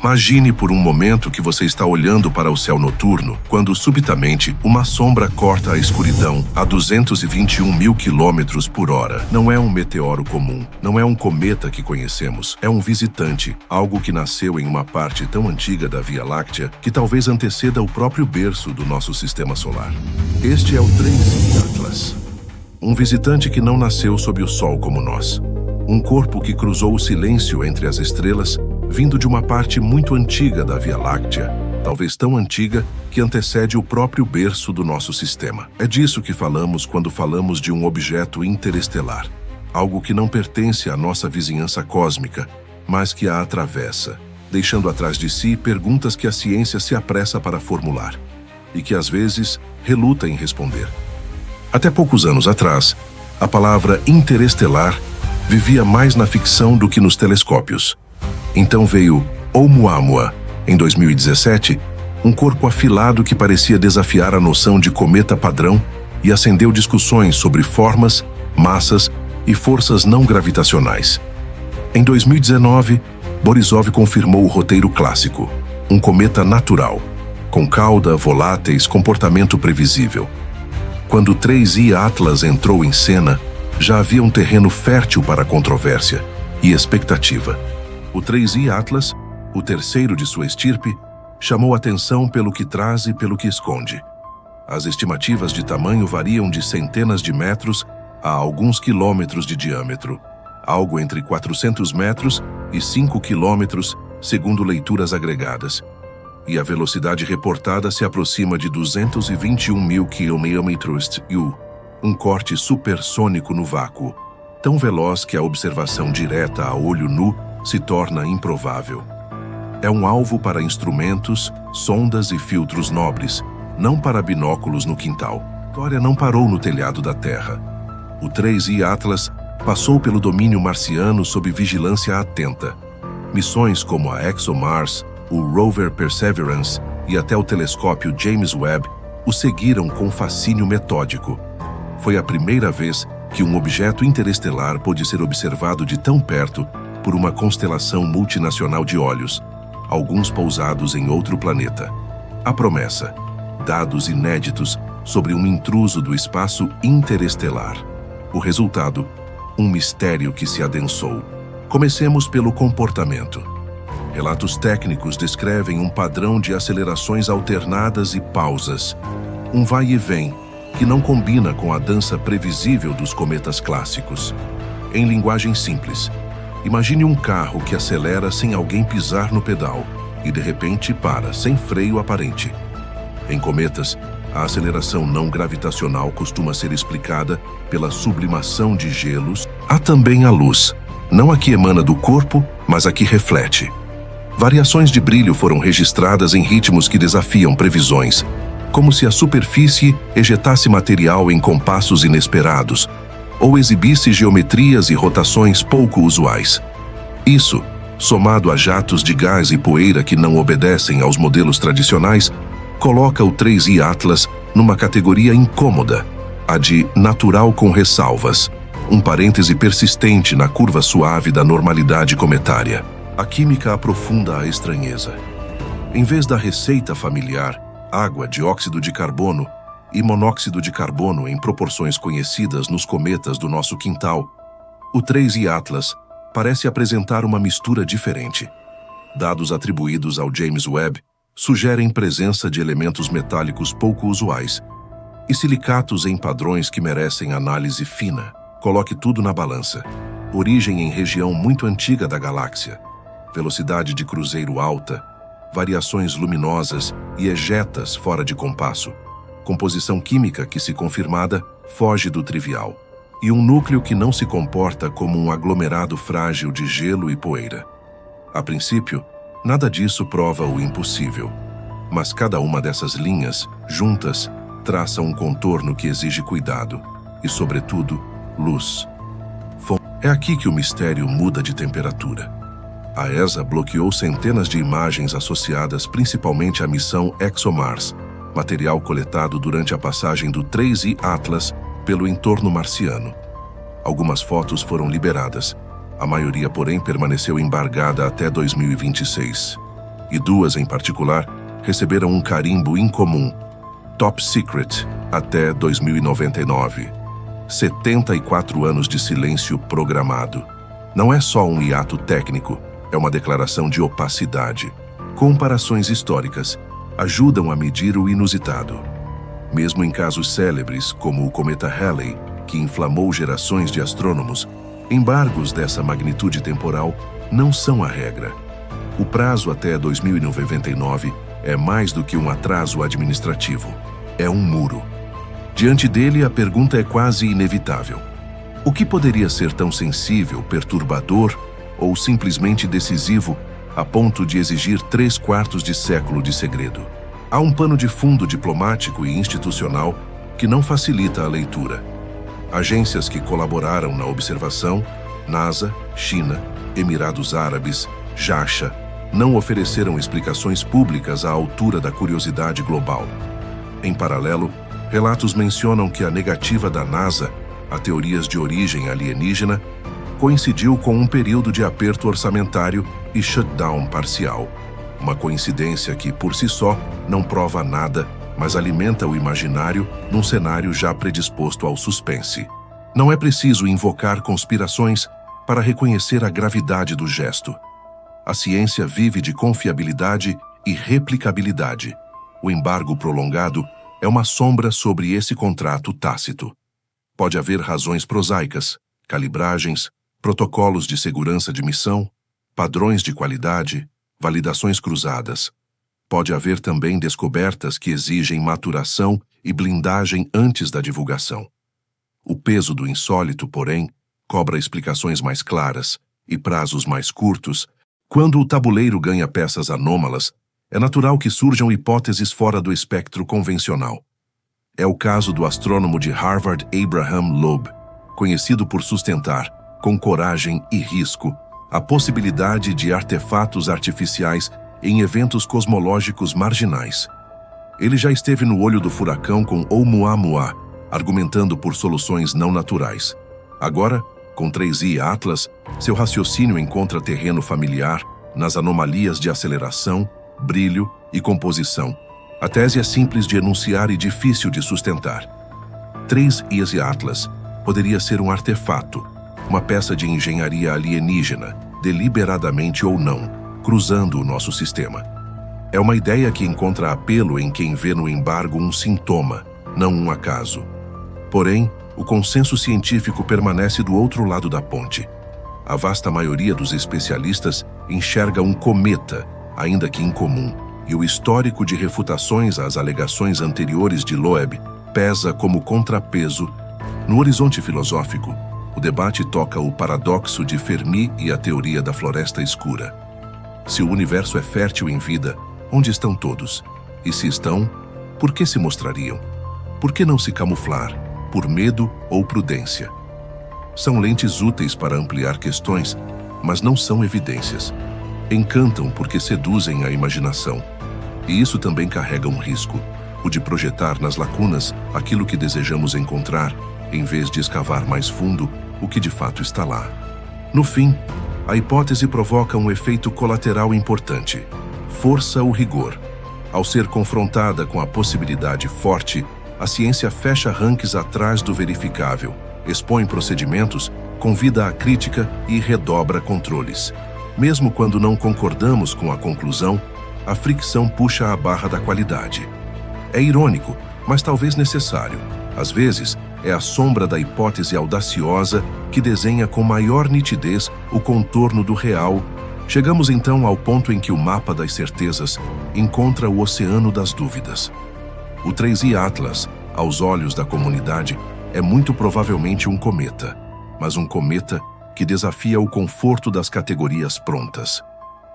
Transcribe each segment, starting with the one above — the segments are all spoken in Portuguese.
Imagine por um momento que você está olhando para o céu noturno, quando subitamente uma sombra corta a escuridão a 221 mil quilômetros por hora. Não é um meteoro comum, não é um cometa que conhecemos, é um visitante, algo que nasceu em uma parte tão antiga da Via Láctea que talvez anteceda o próprio berço do nosso sistema solar. Este é o 3I Atlas. Um visitante que não nasceu sob o Sol como nós. Um corpo que cruzou o silêncio entre as estrelas, vindo de uma parte muito antiga da Via Láctea, talvez tão antiga que antecede o próprio berço do nosso sistema. É disso que falamos quando falamos de um objeto interestelar, algo que não pertence à nossa vizinhança cósmica, mas que a atravessa, deixando atrás de si perguntas que a ciência se apressa para formular, e que às vezes reluta em responder. Até poucos anos atrás, a palavra interestelar vivia mais na ficção do que nos telescópios. Então veio Oumuamua, em 2017, um corpo afilado que parecia desafiar a noção de cometa padrão e acendeu discussões sobre formas, massas e forças não gravitacionais. Em 2019, Borisov confirmou o roteiro clássico, um cometa natural, com cauda, voláteis, comportamento previsível. Quando o 3I Atlas entrou em cena, já havia um terreno fértil para controvérsia e expectativa. O 3I Atlas, o terceiro de sua estirpe, chamou atenção pelo que traz e pelo que esconde. As estimativas de tamanho variam de centenas de metros a alguns quilômetros de diâmetro, algo entre 400 metros e 5 quilômetros, segundo leituras agregadas. E a velocidade reportada se aproxima de 221 mil quilômetros, um corte supersônico no vácuo, tão veloz que a observação direta a olho nu se torna improvável. É um alvo para instrumentos, sondas e filtros nobres, não para binóculos no quintal. A história não parou no telhado da Terra. O 3I Atlas passou pelo domínio marciano sob vigilância atenta. Missões como a ExoMars, o rover Perseverance e até o telescópio James Webb o seguiram com fascínio metódico. Foi a primeira vez que um objeto interestelar pôde ser observado de tão perto por uma constelação multinacional de olhos, alguns pousados em outro planeta. A promessa: dados inéditos sobre um intruso do espaço interestelar. O resultado: um mistério que se adensou. Comecemos pelo comportamento. Relatos técnicos descrevem um padrão de acelerações alternadas e pausas, um vai e vem que não combina com a dança previsível dos cometas clássicos. Em linguagem simples, imagine um carro que acelera sem alguém pisar no pedal e de repente para, sem freio aparente. Em cometas, a aceleração não gravitacional costuma ser explicada pela sublimação de gelos. Há também a luz, não a que emana do corpo, mas a que reflete. Variações de brilho foram registradas em ritmos que desafiam previsões, como se a superfície ejetasse material em compassos inesperados, ou exibisse geometrias e rotações pouco usuais. Isso, somado a jatos de gás e poeira que não obedecem aos modelos tradicionais, coloca o 3I Atlas numa categoria incômoda, a de natural com ressalvas, um parêntese persistente na curva suave da normalidade cometária. A química aprofunda a estranheza. Em vez da receita familiar, água, dióxido de carbono e monóxido de carbono em proporções conhecidas nos cometas do nosso quintal, o 3I Atlas parece apresentar uma mistura diferente. Dados atribuídos ao James Webb sugerem presença de elementos metálicos pouco usuais e silicatos em padrões que merecem análise fina. Coloque tudo na balança. Origem em região muito antiga da galáxia, velocidade de cruzeiro alta, variações luminosas e ejetas fora de compasso, composição química que, se confirmada, foge do trivial, e um núcleo que não se comporta como um aglomerado frágil de gelo e poeira. A princípio, nada disso prova o impossível, mas cada uma dessas linhas, juntas, traça um contorno que exige cuidado e, sobretudo, luz. É aqui que o mistério muda de temperatura. A ESA bloqueou centenas de imagens associadas principalmente à missão ExoMars, material coletado durante a passagem do 3I Atlas pelo entorno marciano. Algumas fotos foram liberadas, a maioria, porém, permaneceu embargada até 2026. e 2 em particular receberam um carimbo incomum, Top Secret, até 2099. 74 anos de silêncio programado. Não é só um hiato técnico, é uma declaração de opacidade. Comparações históricas ajudam a medir o inusitado. Mesmo em casos célebres, como o cometa Halley, que inflamou gerações de astrônomos, embargos dessa magnitude temporal não são a regra. O prazo até 2099 é mais do que um atraso administrativo. É um muro. Diante dele, a pergunta é quase inevitável. O que poderia ser tão sensível, perturbador ou simplesmente decisivo a ponto de exigir 3/4 de século de segredo? Há um pano de fundo diplomático e institucional que não facilita a leitura. Agências que colaboraram na observação, NASA, China, Emirados Árabes, Jasha, não ofereceram explicações públicas à altura da curiosidade global. Em paralelo, relatos mencionam que a negativa da NASA a teorias de origem alienígena coincidiu com um período de aperto orçamentário e shutdown parcial. Uma coincidência que, por si só, não prova nada, mas alimenta o imaginário num cenário já predisposto ao suspense. Não é preciso invocar conspirações para reconhecer a gravidade do gesto. A ciência vive de confiabilidade e replicabilidade. O embargo prolongado é uma sombra sobre esse contrato tácito. Pode haver razões prosaicas, calibragens, protocolos de segurança de missão, padrões de qualidade, validações cruzadas. Pode haver também descobertas que exigem maturação e blindagem antes da divulgação. O peso do insólito, porém, cobra explicações mais claras e prazos mais curtos. Quando o tabuleiro ganha peças anômalas, é natural que surjam hipóteses fora do espectro convencional. É o caso do astrônomo de Harvard Abraham Loeb, conhecido por sustentar, com coragem e risco, a possibilidade de artefatos artificiais em eventos cosmológicos marginais. Ele já esteve no olho do furacão com Oumuamua, argumentando por soluções não naturais. Agora, com 3I Atlas, seu raciocínio encontra terreno familiar nas anomalias de aceleração, brilho e composição. A tese é simples de enunciar e difícil de sustentar. 3I Atlas poderia ser um artefato, uma peça de engenharia alienígena, deliberadamente ou não, cruzando o nosso sistema. É uma ideia que encontra apelo em quem vê no embargo um sintoma, não um acaso. Porém, o consenso científico permanece do outro lado da ponte. A vasta maioria dos especialistas enxerga um cometa, ainda que incomum, e o histórico de refutações às alegações anteriores de Loeb pesa como contrapeso. No horizonte filosófico, o debate toca o paradoxo de Fermi e a teoria da floresta escura. Se o universo é fértil em vida, onde estão todos? E se estão, por que se mostrariam? Por que não se camuflar? Por medo ou prudência? São lentes úteis para ampliar questões, mas não são evidências. Encantam porque seduzem a imaginação. E isso também carrega um risco, o de projetar nas lacunas aquilo que desejamos encontrar, em vez de escavar mais fundo o que de fato está lá. No fim, a hipótese provoca um efeito colateral importante. Força o rigor. Ao ser confrontada com a possibilidade forte, a ciência fecha ranks atrás do verificável, expõe procedimentos, convida à crítica e redobra controles. Mesmo quando não concordamos com a conclusão, a fricção puxa a barra da qualidade. É irônico, mas talvez necessário. Às vezes, é a sombra da hipótese audaciosa que desenha com maior nitidez o contorno do real. Chegamos então ao ponto em que o mapa das certezas encontra o oceano das dúvidas. O 3I Atlas, aos olhos da comunidade, é muito provavelmente um cometa, mas um cometa que desafia o conforto das categorias prontas.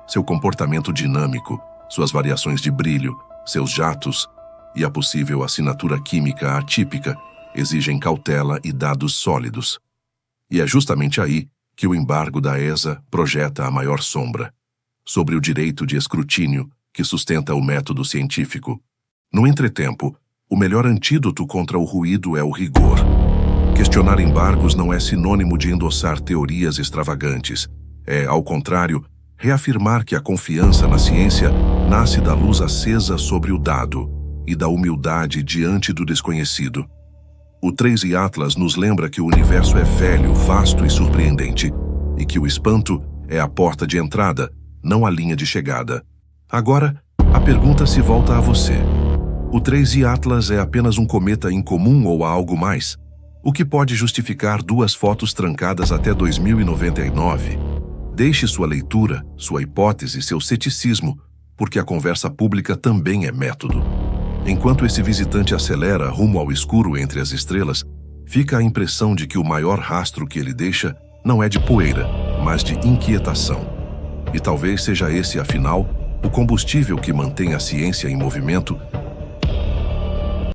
Seu comportamento dinâmico, suas variações de brilho, seus jatos e a possível assinatura química atípica exigem cautela e dados sólidos. E é justamente aí que o embargo da ESA projeta a maior sombra, sobre o direito de escrutínio que sustenta o método científico. No entretempo, o melhor antídoto contra o ruído é o rigor. Questionar embargos não é sinônimo de endossar teorias extravagantes. É, ao contrário, reafirmar que a confiança na ciência nasce da luz acesa sobre o dado e da humildade diante do desconhecido. O 3i Atlas nos lembra que o universo é velho, vasto e surpreendente, e que o espanto é a porta de entrada, não a linha de chegada. Agora, a pergunta se volta a você. O 3i Atlas é apenas um cometa incomum ou há algo mais? O que pode justificar 2 fotos trancadas até 2099? Deixe sua leitura, sua hipótese, seu ceticismo, porque a conversa pública também é método. Enquanto esse visitante acelera rumo ao escuro entre as estrelas, fica a impressão de que o maior rastro que ele deixa não é de poeira, mas de inquietação. E talvez seja esse, afinal, o combustível que mantém a ciência em movimento